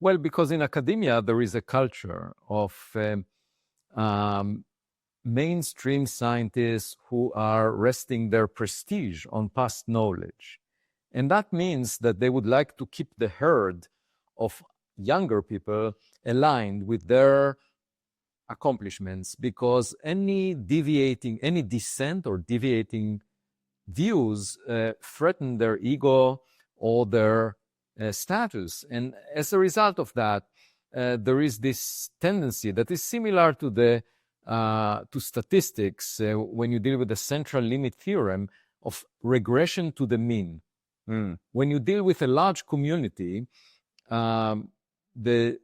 Well, because in academia, there is a culture of mainstream scientists who are resting their prestige on past knowledge. And that means that they would like to keep the herd of younger people aligned with their accomplishments, because any dissent or deviating views threaten their ego or their status. And as a result of that, there is this tendency that is similar to statistics when you deal with the central limit theorem of regression to the mean. When you deal with a large community, the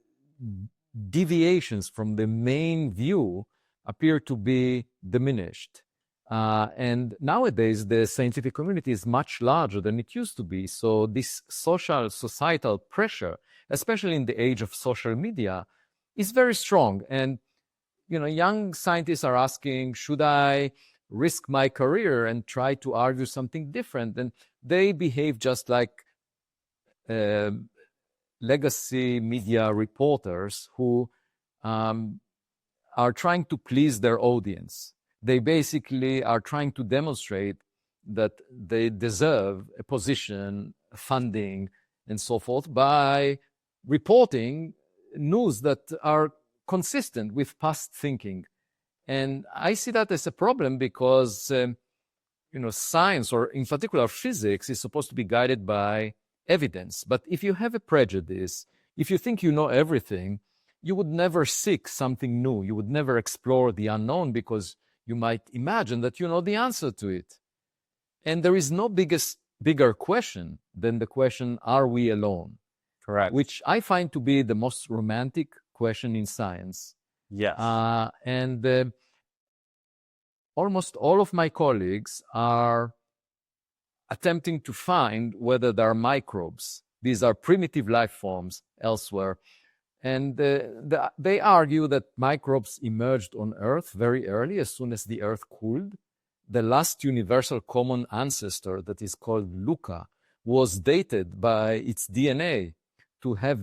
deviations from the main view appear to be diminished. And nowadays, the scientific community is much larger than it used to be. So this societal pressure, especially in the age of social media, is very strong. And, young scientists are asking, should I risk my career and try to argue something different? And they behave just like legacy media reporters who are trying to please their audience. They basically are trying to demonstrate that they deserve a position, funding, and so forth by reporting news that are consistent with past thinking. And I see that as a problem because, science, or in particular physics, is supposed to be guided by evidence. But if you have a prejudice, if you think you know everything, you would never seek something new. You would never explore the unknown because you might imagine that you know the answer to it. And there is no bigger question than the question, are we alone? Correct. Which I find to be the most romantic question in science. Yes. And almost all of my colleagues are attempting to find whether there are microbes. These are primitive life forms elsewhere. And they argue that microbes emerged on Earth very early, as soon as the Earth cooled. The last universal common ancestor, that is called Luca, was dated by its DNA to have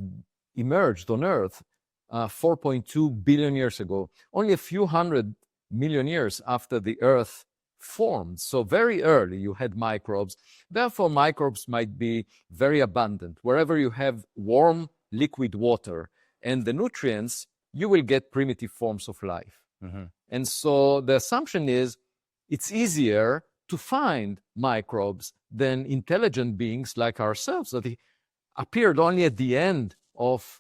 emerged on Earth 4.2 billion years ago, only a few hundred million years after the Earth formed. So very early you had microbes. Therefore, microbes might be very abundant. Wherever you have warm liquid water and the nutrients, you will get primitive forms of life. Mm-hmm. And so the assumption is it's easier to find microbes than intelligent beings like ourselves that appeared only at the end of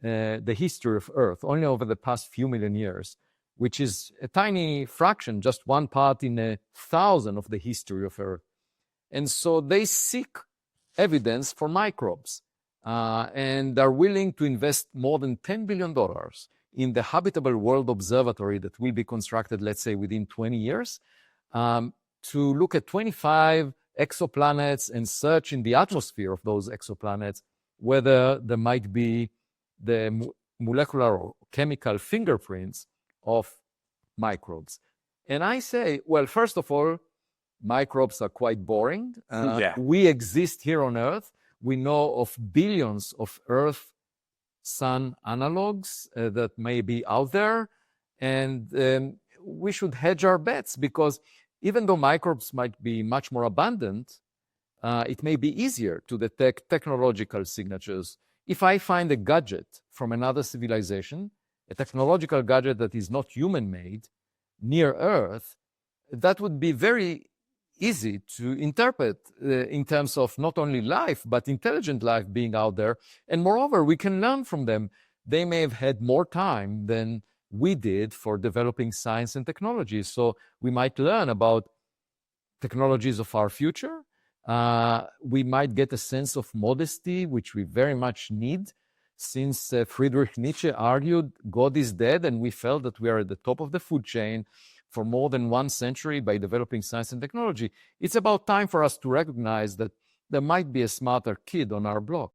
the history of Earth, only over the past few million years, which is a tiny fraction, just one part in 1,000 of the history of Earth. And so they seek evidence for microbes and are willing to invest more than $10 billion in the Habitable World Observatory that will be constructed, let's say, within 20 years, to look at 25 exoplanets and search in the atmosphere of those exoplanets whether there might be the molecular or chemical fingerprints of microbes. And I say, well, first of all, microbes are quite boring. We exist here on Earth. We know of billions of Earth-Sun analogs that may be out there. And we should hedge our bets because even though microbes might be much more abundant, it may be easier to detect technological signatures. If I find a gadget from another civilization, a technological gadget that is not human-made, near Earth, that would be very easy to interpret in terms of not only life, but intelligent life being out there. And moreover, we can learn from them. They may have had more time than we did for developing science and technology. So we might learn about technologies of our future. We might get a sense of modesty, which we very much need, since Friedrich Nietzsche argued God is dead, and we felt that we are at the top of the food chain for more than 1 century by developing science and technology. It's about time for us to recognize that there might be a smarter kid on our block.